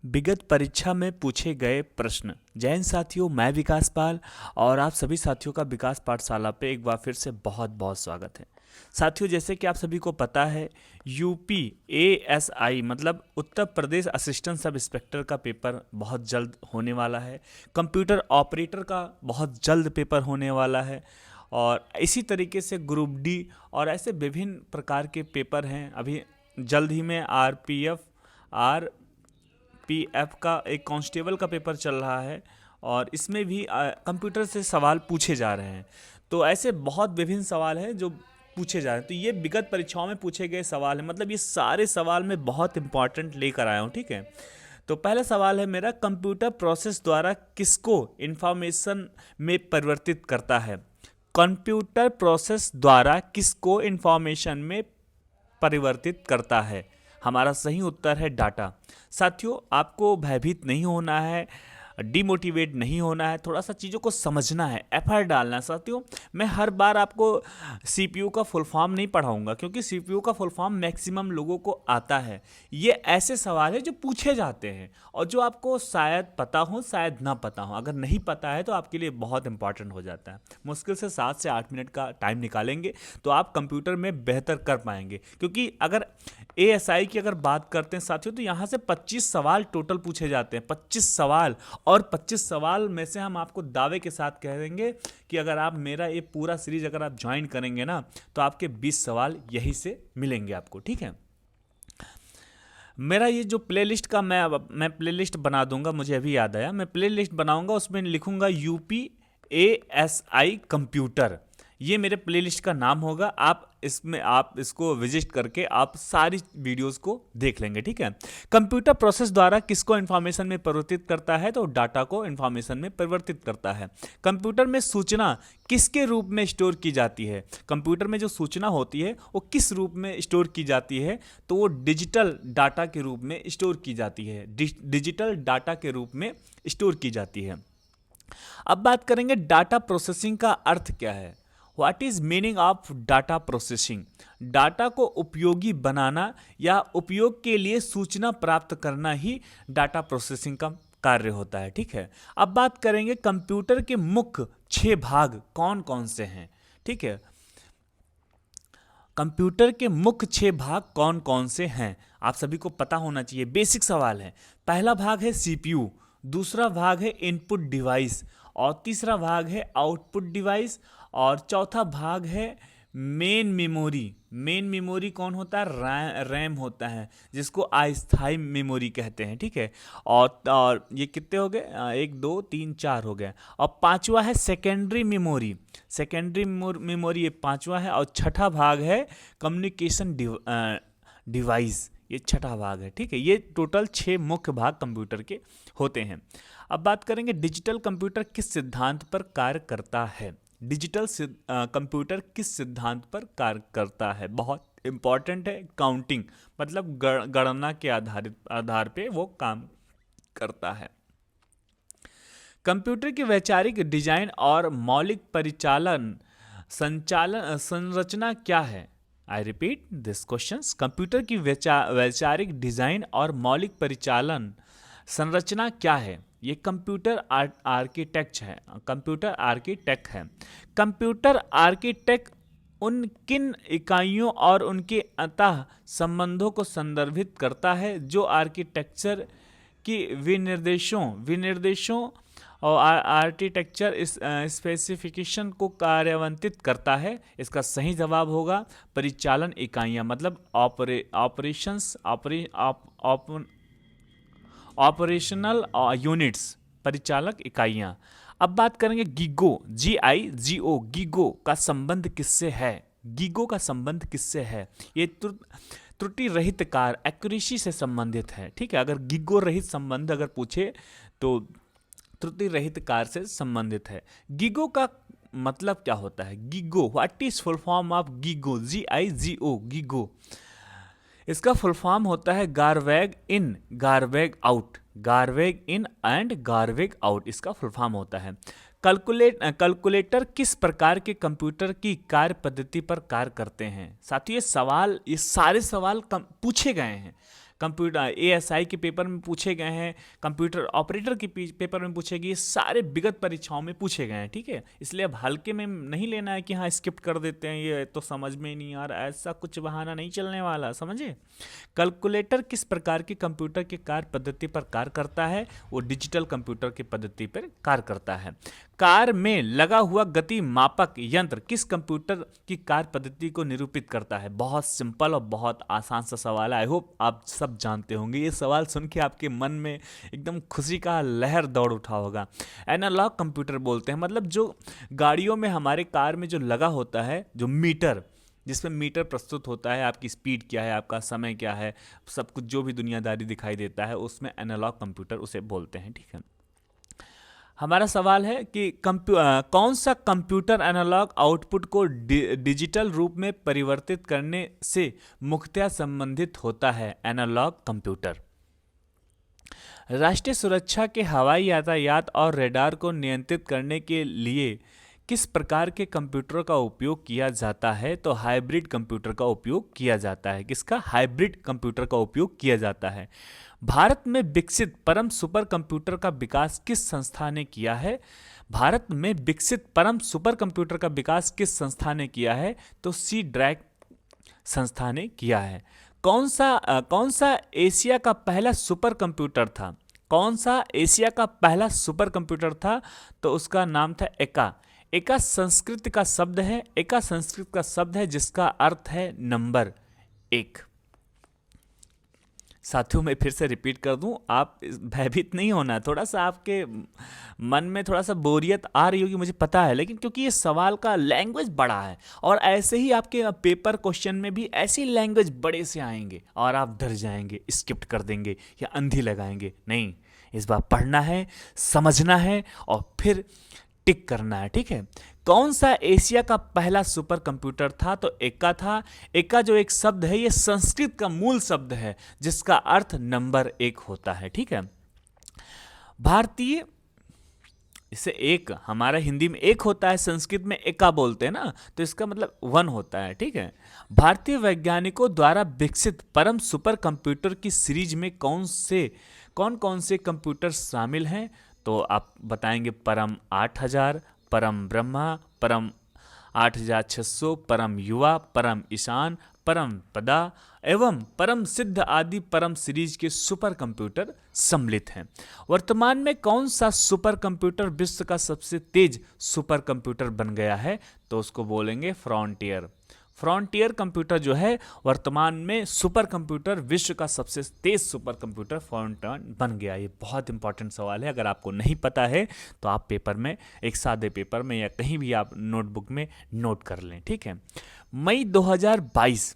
विगत परीक्षा में पूछे गए प्रश्न। जय हिंद साथियों, मैं विकास पाल और आप सभी साथियों का विकास पाठशाला पे एक बार फिर से बहुत बहुत स्वागत है। साथियों, जैसे कि आप सभी को पता है, यूपी एएसआई मतलब Uttar Pradesh assistant sub inspector का पेपर बहुत जल्द होने वाला है। कंप्यूटर ऑपरेटर का बहुत जल्द पेपर होने वाला है और इसी तरीके से ग्रुप डी और ऐसे विभिन्न प्रकार के पेपर हैं। अभी जल्द ही में आरपीएफ का एक कांस्टेबल का पेपर चल रहा है और इसमें भी कंप्यूटर से सवाल पूछे जा रहे हैं। तो ऐसे बहुत विभिन्न सवाल हैं जो पूछे जा रहे हैं। तो ये विगत परीक्षाओं में पूछे गए सवाल हैं, मतलब ये सारे सवाल मैं बहुत इंपॉर्टेंट लेकर आया हूँ। ठीक है, तो पहला सवाल है मेरा, कंप्यूटर प्रोसेस द्वारा किसको इंफॉर्मेशन में परिवर्तित करता है? कंप्यूटर प्रोसेस द्वारा किसको इंफॉर्मेशन में परिवर्तित करता है? हमारा सही उत्तर है डाटा। साथियों, आपको भयभीत नहीं होना है, डिमोटिवेट नहीं होना है, थोड़ा सा चीज़ों को समझना है, एफर्ट डालना है। साथियों, मैं हर बार आपको सीपीयू का फुल फॉर्म नहीं पढ़ाऊंगा क्योंकि सीपीयू का फुल फॉर्म मैक्सिमम लोगों को आता है। ये ऐसे सवाल है जो पूछे जाते हैं और जो आपको शायद पता हो शायद ना पता हो। अगर नहीं पता है तो आपके लिए बहुत इंपॉर्टेंट हो जाता है। मुश्किल से 7 से 8 मिनट का टाइम निकालेंगे तो आप कंप्यूटर में बेहतर कर पाएंगे। क्योंकि अगर एएसआई की अगर बात करते हैं साथियों, तो यहाँ से 25 सवाल टोटल पूछे जाते हैं। 25 सवाल, और 25 सवाल में से हम आपको दावे के साथ कह देंगे कि अगर आप मेरा ये पूरा सीरीज अगर आप ज्वाइन करेंगे ना, तो आपके 20 सवाल यहीं से मिलेंगे आपको। ठीक है, मेरा ये जो प्लेलिस्ट का मैं प्लेलिस्ट बना दूंगा, मुझे अभी याद आया, मैं प्लेलिस्ट बनाऊंगा, उसमें लिखूंगा यूपी एएसआई कंप्यूटर। ये मेरे प्लेलिस्ट का नाम होगा। आप इसको विजिट करके आप सारी वीडियोस को देख लेंगे। ठीक है, कंप्यूटर प्रोसेस द्वारा किसको इंफॉर्मेशन में परिवर्तित करता है? तो डाटा को इंफॉर्मेशन में परिवर्तित करता है। कंप्यूटर में सूचना किसके रूप में स्टोर की जाती है? कंप्यूटर में जो सूचना होती है वो किस रूप में स्टोर की जाती है? तो वो डिजिटल डाटा के रूप में स्टोर की जाती है। डिजिटल डाटा के रूप में स्टोर की जाती है। अब बात करेंगे डाटा प्रोसेसिंग का अर्थ क्या है। What is meaning of data processing? Data को उपयोगी बनाना या उपयोग के लिए सूचना प्राप्त करना ही डाटा प्रोसेसिंग का कार्य होता है। ठीक है, अब बात करेंगे कंप्यूटर के मुख्य 6 भाग कौन कौन से हैं। ठीक है, कंप्यूटर के मुख्य 6 भाग कौन कौन से हैं आप सभी को पता होना चाहिए, बेसिक सवाल है। पहला भाग है सीपीयू, दूसरा भाग है इनपुट डिवाइस, और तीसरा भाग है आउटपुट डिवाइस, और चौथा भाग है मेन मेमोरी। मेन मेमोरी कौन होता है? रैम होता है, जिसको अस्थायी मेमोरी कहते हैं। ठीक है, और ये कितने हो गए? 1 2 3 4 हो गए। और पांचवा है सेकेंडरी मेमोरी। सेकेंडरी मेमोरी ये पांचवा है। और छठा भाग है कम्युनिकेशन डिवाइस, ये छठा भाग है। ठीक है, ये टोटल 6 मुख्य भाग कंप्यूटर के होते हैं। अब बात करेंगे डिजिटल कंप्यूटर किस सिद्धांत पर कार्य करता है। डिजिटल कंप्यूटर किस सिद्धांत पर कार्य करता है? बहुत इंपॉर्टेंट है। काउंटिंग मतलब गणना के आधार पे वो काम करता है। कंप्यूटर की वैचारिक डिजाइन और मौलिक परिचालन संरचना क्या है? I repeat this questions. Computer की वैचारिक डिजाइन और मौलिक परिचालन संरचना क्या है? ये कंप्यूटर आर्किटेक्ट है। कंप्यूटर आर्किटेक्ट है। कंप्यूटर आर्किटेक्ट उन किन इकाइयों और उनके अंतः संबंधों को संदर्भित करता है जो आर्किटेक्चर की विनिर्देशों और आर्किटेक्चर स्पेसिफिकेशन को कार्यान्वित करता है? इसका सही जवाब होगा परिचालन इकाइयाँ, मतलब ऑपरेशनल यूनिट्स, परिचालक इकाइयाँ। अब बात करेंगे गीगो, GIGO, गीगो का संबंध किससे है? गीगो का संबंध किससे है? ये त्रुटि रहित कार्य, एक्यूरेसी से संबंधित है। ठीक है, अगर गीगो रहित संबंध अगर पूछे तो त्रुटि रहित कार्य से संबंधित है। गीगो का मतलब क्या होता है? GIGO, what is full form of GIGO? GIGO, GIGO. इसका फुल फॉर्म होता है गारवेग इन गारवेग आउट। गारवेग इन एंड गारवेग आउट इसका फुल फॉर्म होता है। कैलकुलेटर किस प्रकार के कंप्यूटर की कार्य पद्धति पर कार्य करते हैं? साथियों, ये सारे सवाल पूछे गए हैं। कंप्यूटर एएसआई के पेपर में पूछे गए हैं, कंप्यूटर ऑपरेटर के पेपर में पूछे गए, ये सारे विगत परीक्षाओं में पूछे गए हैं, ठीक है। इसलिए अब हल्के में नहीं लेना है कि हाँ स्किप कर देते हैं, ये तो समझ में नहीं आ रहा, ऐसा कुछ बहाना नहीं चलने वाला, समझे। कैलकुलेटर किस प्रकार की कंप्यूटर के कार्य पद्धति पर कार्य करता है? वो डिजिटल कंप्यूटर की पद्धति पर कार्य करता है। कार में लगा हुआ गति मापक यंत्र किस कंप्यूटर की कार्य पद्धति को निरूपित करता है? बहुत सिंपल और बहुत आसान सा सवाल है, आई होप आप सब जानते होंगे। ये सवाल सुन के आपके मन में एकदम खुशी का लहर दौड़ उठा होगा। एनालॉग कंप्यूटर बोलते हैं, मतलब जो गाड़ियों में हमारे कार में जो लगा होता है, जो मीटर, जिसमें मीटर प्रस्तुत होता है, आपकी स्पीड क्या है, आपका समय क्या है, सब कुछ जो भी दुनियादारी दिखाई देता है, उसमें एनालॉग कंप्यूटर उसे बोलते हैं, ठीक है। हमारा सवाल है कि कौन सा कंप्यूटर एनालॉग आउटपुट को डिजिटल रूप में परिवर्तित करने से मुख्यतः संबंधित होता है? Analogue computer. राष्ट्रीय सुरक्षा के हवाई यातायात और रडार को नियंत्रित करने के लिए किस प्रकार के कंप्यूटरों का उपयोग किया जाता है? तो हाइब्रिड कंप्यूटर का उपयोग किया जाता है। किसका? हाइब्रिड कंप्यूटर का उपयोग किया जाता है। भारत में विकसित परम सुपर कंप्यूटर का विकास किस संस्था ने किया है? भारत में विकसित परम सुपर कंप्यूटर का विकास किस संस्था ने किया है? तो सी ड्रैक संस्था ने किया है। कौन सा एशिया का पहला सुपर कंप्यूटर था? कौन सा एशिया का पहला सुपर कंप्यूटर था? तो उसका नाम था एका। एका संस्कृत का शब्द है, एका संस्कृत का शब्द है जिसका अर्थ है नंबर एक। साथियों मैं फिर से रिपीट कर दूं, आप भयभीत नहीं होना। थोड़ा सा आपके मन में थोड़ा सा बोरियत आ रही होगी, मुझे पता है, लेकिन क्योंकि ये सवाल का लैंग्वेज बड़ा है और ऐसे ही आपके पेपर क्वेश्चन में भी ऐसी लैंग्वेज बड़े से आएंगे और आप डर जाएंगे, स्किप कर देंगे या अंधी लगाएंगे। नहीं, इस बार पढ़ना है, समझना है और फिर टिक करना है, ठीक है। कौन सा एशिया का पहला सुपर कंप्यूटर था? तो एका था। एका जो एक शब्द है, ये संस्कृत का मूल शब्द है जिसका अर्थ नंबर एक होता है, ठीक है। भारतीय, इसे एक, हमारा हिंदी में एक होता है, संस्कृत में एका बोलते हैं ना, तो इसका मतलब वन होता है, ठीक है। भारतीय वैज्ञानिकों द्वारा विकसित परम सुपर कंप्यूटर की सीरीज में कौन कौन से कंप्यूटर शामिल हैं? तो आप बताएंगे परम 8000, परम ब्रह्मा, परम 8600, परम युवा, परम ईशान, परम पदा एवं परम सिद्ध आदि परम सीरीज के सुपर कंप्यूटर सम्मिलित हैं। वर्तमान में कौन सा सुपर कंप्यूटर विश्व का सबसे तेज सुपर कंप्यूटर बन गया है? तो उसको बोलेंगे फ्रंटियर। फ्रंटियर कंप्यूटर जो है वर्तमान में सुपर कंप्यूटर, विश्व का सबसे तेज सुपर कंप्यूटर फ्रंटियर बन गया। ये बहुत इंपॉर्टेंट सवाल है, अगर आपको नहीं पता है तो आप पेपर में, एक सादे पेपर में या कहीं भी आप नोटबुक में नोट कर लें, ठीक है। मई 2022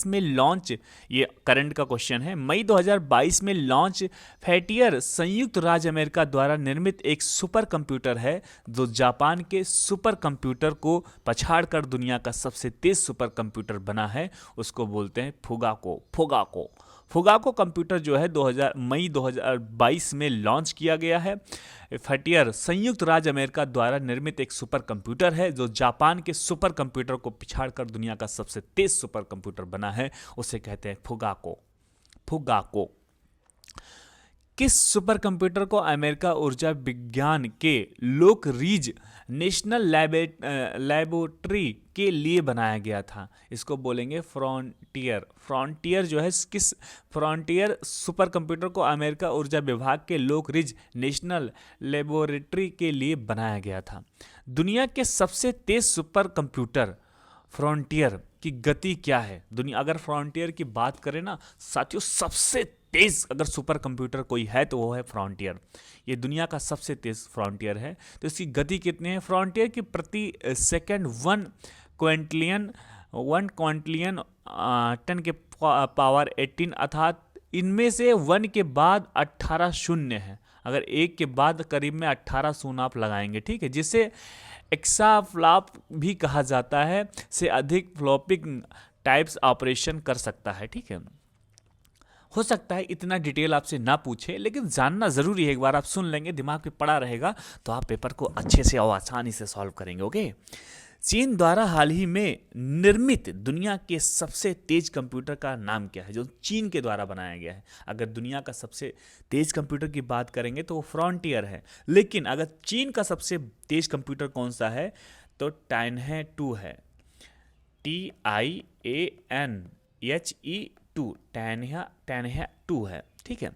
में लॉन्च, ये करंट का क्वेश्चन है, मई 2022 में लॉन्च फ्रंटियर संयुक्त राज्य अमेरिका द्वारा निर्मित एक सुपर कंप्यूटर है जो जापान के सुपर कंप्यूटर को पछाड़कर दुनिया का सबसे तेज सुपर कंप्यूटर बना है। उसको बोलते हैं फुगाको। फुगाको कंप्यूटर जो है मई 2022 में लॉन्च किया गया है। फ्रंटियर संयुक्त राज्य अमेरिका द्वारा निर्मित एक सुपर कंप्यूटर है जो जापान के सुपर कंप्यूटर को पिछाड़कर दुनिया का सबसे तेज सुपर कंप्यूटर बना है, उसे कहते हैं फुगाको। किस सुपर कंप्यूटर को अमेरिका ऊर्जा विज्ञान के लोक रिज नेशनल लैबोरेटरी के लिए बनाया गया था? इसको बोलेंगे फ्रंटियर। फ्रंटियर जो है, किस फ्रंटियर सुपर कंप्यूटर को अमेरिका ऊर्जा विभाग के लोक रिज नेशनल लैबोरेटरी के लिए बनाया गया था। दुनिया के सबसे तेज सुपर कंप्यूटर फ्रंटियर की गति क्या है? दुनिया, अगर फ्रंटियर की बात करें ना साथियों, सबसे तेज अगर सुपर कंप्यूटर कोई है तो वो है फ्रंटियर। ये दुनिया का सबसे तेज फ्रंटियर है। तो इसकी गति कितनी है? फ्रंटियर की प्रति सेकंड 1 क्विंटिलियन टन के पावर 18, अर्थात इनमें से 1 के बाद 18 शून्य है। अगर 1 के बाद करीब में 18 शून्य आप लगाएंगे, ठीक है, जिसे एक्साफ्लॉप भी कहा जाता है, से अधिक फ्लॉपिंग टाइप्स ऑपरेशन कर सकता है, ठीक है। हो सकता है इतना डिटेल आपसे ना पूछे, लेकिन जानना जरूरी है। एक बार आप सुन लेंगे, दिमाग में पड़ा रहेगा, तो आप पेपर को अच्छे से और आसानी से सॉल्व करेंगे। ओके, चीन द्वारा हाल ही में निर्मित दुनिया के सबसे तेज कंप्यूटर का नाम क्या है, जो चीन के द्वारा बनाया गया है? अगर दुनिया का सबसे तेज कंप्यूटर की बात करेंगे तो वो फ्रंटियर है, लेकिन अगर चीन का सबसे तेज कंप्यूटर कौन सा है तो टाइनहे 2 है। TIANHE 2, टाइनहे 2 है, ठीक है।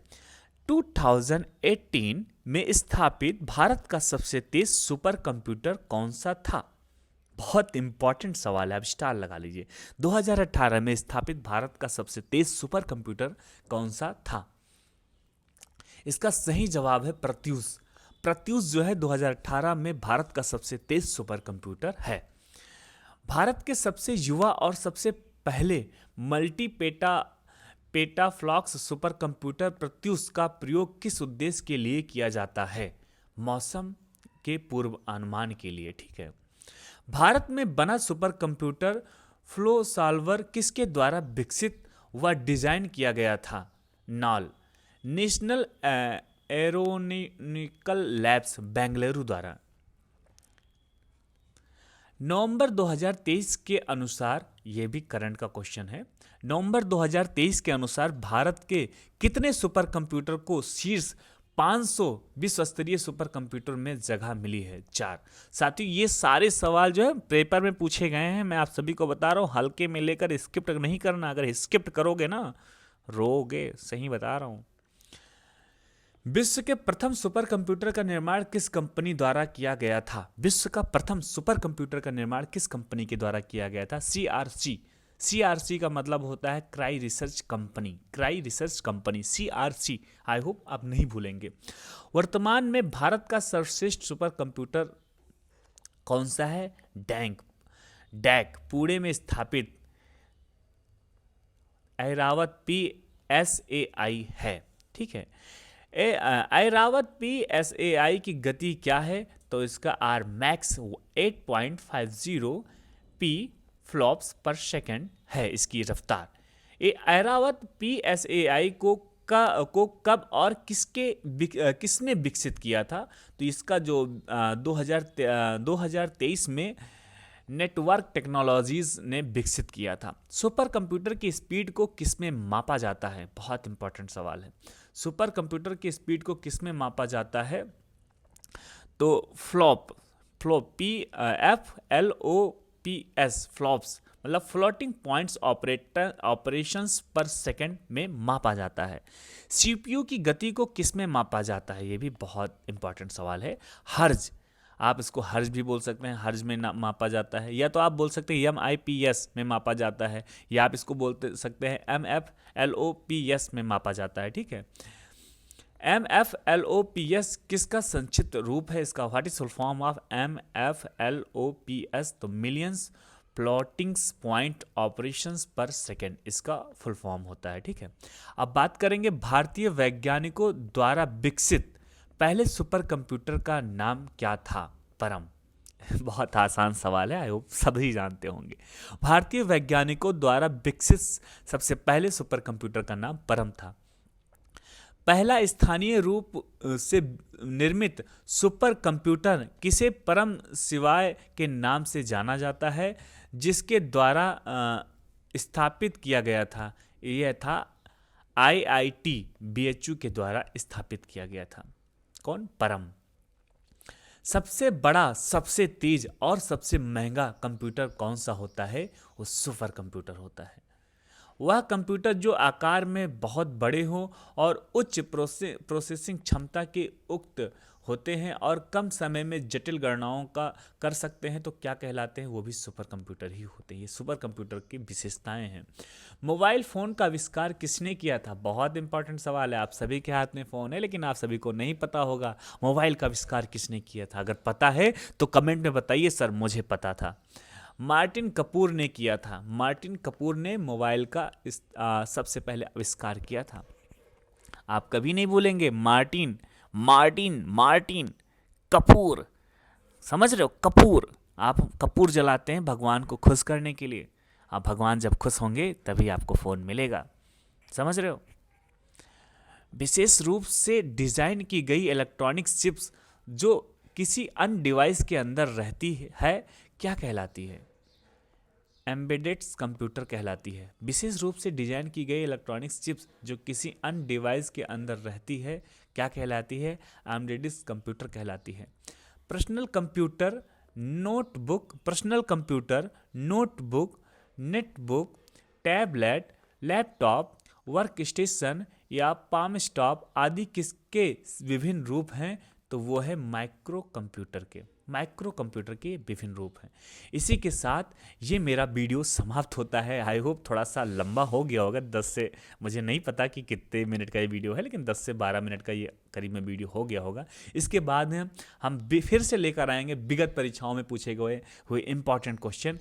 2018 में स्थापित भारत का सबसे तेज सुपर कंप्यूटर कौन सा था? बहुत इंपॉर्टेंट सवाल है, अब स्टार लगा लीजिए। 2018 में स्थापित भारत का सबसे तेज सुपर कंप्यूटर कौन सा था? इसका सही जवाब है प्रत्यूष। प्रत्यूष जो है 2018 में भारत का सबसे तेज सुपर कंप्यूटर है। भारत के सबसे युवा और सबसे पहले मल्टी पेटाफ्लॉक्स सुपर कंप्यूटर प्रत्यूष का प्रयोग किस उद्देश्य के लिए किया जाता है? मौसम के पूर्व अनुमान के लिए, ठीक है। भारत में बना सुपर कंप्यूटर फ्लो सॉल्वर किसके द्वारा विकसित व डिजाइन किया गया था? Knoll, national aeronautical labs Bengaluru द्वारा। नवंबर 2023 के अनुसार, यह भी करंट का क्वेश्चन है, नवंबर 2023 के अनुसार भारत के कितने सुपर कंप्यूटर को शीर्ष 500 विश्व स्तरीय सुपर कंप्यूटर में जगह मिली है? 4। साथियों, ये सारे सवाल जो है पेपर में पूछे गए हैं, मैं आप सभी को बता रहा हूँ, हल्के में लेकर स्किप नहीं करना। अगर स्किप करोगे ना रोगे, सही बता रहा हूँ। विश्व के प्रथम सुपर कंप्यूटर का निर्माण किस कंपनी द्वारा किया गया था? विश्व का प्रथम सुपर कंप्यूटर का निर्माण किस कंपनी के द्वारा किया गया था? CRC। CRC का मतलब होता है cry research company, cry research company, CRC। I hope आप नहीं भूलेंगे। वर्तमान में भारत का सर्वश्रेष्ठ सुपर कंप्यूटर कौन सा है? डैक पुणे में स्थापित ऐरावत PSAI है, ठीक है। ऐरावत PSAI की गति क्या है? तो इसका Rmax 8.50 p फ्लॉप्स पर सेकंड है इसकी रफ्तार। ये ऐरावत PSAI को कब और किसने विकसित किया था? तो इसका जो 2023 में नेटवर्क टेक्नोलॉजीज ने विकसित किया था। सुपर कंप्यूटर की स्पीड को किसमें मापा जाता है? बहुत इंपॉर्टेंट सवाल है। सुपर कंप्यूटर की स्पीड को किसमें मापा जाता है? तो फ्लॉप FLOPS फ्लॉप्स मतलब फ्लोटिंग पॉइंट्स ऑपरेशंस पर सेकंड में मापा जाता है। CPU की गति को किसमें मापा जाता है? ये भी बहुत इंपॉर्टेंट सवाल है। हर्ज, आप इसको हर्ज भी बोल सकते हैं, हर्ज में मापा जाता है, या तो आप बोल सकते हैं MIPS में मापा जाता है, या आप इसको बोलते सकते हैं MFLOPS में मापा जाता है, ठीक है। MFLOPS किसका संक्षिप्त रूप है? इसका what is full form of MFLOPS? तो मिलियंस प्लॉटिंग्स पॉइंट ऑपरेशंस पर सेकेंड इसका फुल फॉर्म होता है, ठीक है। अब बात करेंगे भारतीय वैज्ञानिकों द्वारा विकसित पहले सुपर कंप्यूटर का नाम क्या था? परम। बहुत आसान सवाल है, आई होप सभी जानते होंगे। भारतीय वैज्ञानिकों द्वारा विकसित सबसे पहले सुपर कंप्यूटर का नाम परम था। पहला स्थानीय रूप से निर्मित सुपर कंप्यूटर किसे परम शिवाय के नाम से जाना जाता है, जिसके द्वारा स्थापित किया गया था? यह था IIT BHU के द्वारा स्थापित किया गया था। कौन? परम। सबसे बड़ा, सबसे तेज और सबसे महंगा कंप्यूटर कौन सा होता है? वो सुपर कंप्यूटर होता है। वह कंप्यूटर जो आकार में बहुत बड़े हों और उच्च प्रोसेसिंग क्षमता के उक्त होते हैं और कम समय में जटिल गणनाओं का कर सकते हैं, तो क्या कहलाते हैं? वो भी सुपर कंप्यूटर ही होते हैं। ये सुपर कंप्यूटर की विशेषताएं हैं। मोबाइल फ़ोन का आविष्कार किसने किया था? बहुत इंपॉर्टेंट सवाल है। आप सभी के हाथ में फ़ोन है, लेकिन आप सभी को नहीं पता होगा मोबाइल का आविष्कार किसने किया था। अगर पता है तो कमेंट में बताइए, सर मुझे पता था। मार्टिन कपूर ने किया था। मार्टिन कपूर ने मोबाइल का सबसे पहले आविष्कार किया था। आप कभी नहीं भूलेंगे मार्टिन कपूर, समझ रहे हो? कपूर, आप कपूर जलाते हैं भगवान को खुश करने के लिए। अब भगवान जब खुश होंगे तभी आपको फ़ोन मिलेगा, समझ रहे हो? विशेष रूप से डिज़ाइन की गई इलेक्ट्रॉनिक चिप्स जो किसी अन्य डिवाइस के अंदर रहती है क्या कहलाती है? एम्बेडेड कंप्यूटर कहलाती है। विशेष रूप से डिजाइन की गई इलेक्ट्रॉनिक्स चिप्स जो किसी अन्य डिवाइस के अंदर रहती है, क्या कहलाती है? एम्बेडेड कंप्यूटर कहलाती है। Personal computer notebook, netbook, tablet, laptop, work station या पाम स्टॉप आदि किसके विभिन्न रूप हैं? तो वो है माइक्रो कंप्यूटर के विभिन्न रूप हैं। इसी के साथ ये मेरा वीडियो समाप्त होता है। आई होप थोड़ा सा लंबा हो गया होगा, 10 से, मुझे नहीं पता कि कितने मिनट का ये वीडियो है, लेकिन 10 से 12 मिनट का ये करीब में वीडियो हो गया होगा। इसके बाद में हम फिर से लेकर आएंगे विगत परीक्षाओं में पूछे गए हुए इंपॉर्टेंट क्वेश्चन।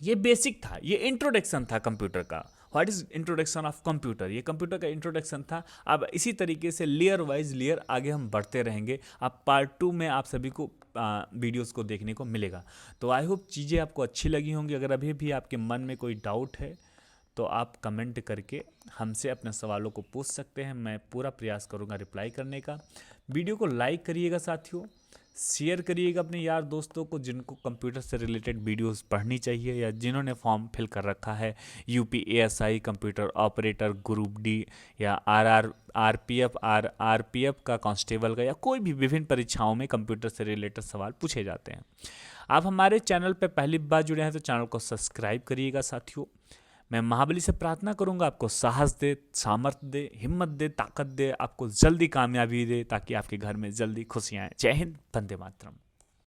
ये बेसिक था, ये इंट्रोडक्शन था कंप्यूटर का। What is introduction of computer? ये कंप्यूटर का इंट्रोडक्शन था। अब इसी तरीके से लेयर वाइज लेयर आगे हम बढ़ते रहेंगे। अब पार्ट 2 में आप सभी को वीडियोस को देखने को मिलेगा। तो आई होप चीज़ें आपको अच्छी लगी होंगी। अगर अभी भी आपके मन में कोई डाउट है तो आप कमेंट करके हमसे अपने सवालों को पूछ सकते हैं। मैं पूरा प्रयास करूंगा रिप्लाई करने का। वीडियो को लाइक करिएगा साथियों, शेयर करिएगा अपने यार दोस्तों को जिनको कंप्यूटर से रिलेटेड वीडियोस पढ़नी चाहिए या जिन्होंने फॉर्म फिल कर रखा है UPSI computer operator, group D या RPF का, कांस्टेबल का, या कोई भी विभिन्न परीक्षाओं में कंप्यूटर से रिलेटेड सवाल पूछे जाते हैं। आप हमारे चैनल पर पहली बार जुड़े हैं तो चैनल को सब्सक्राइब करिएगा साथियों। मैं महाबली से प्रार्थना करूंगा आपको साहस दे, सामर्थ्य दे, हिम्मत दे, ताकत दे, आपको जल्दी कामयाबी दे ताकि आपके घर में जल्दी खुशियाँ आए। जय हिंद, वंदे मातरम।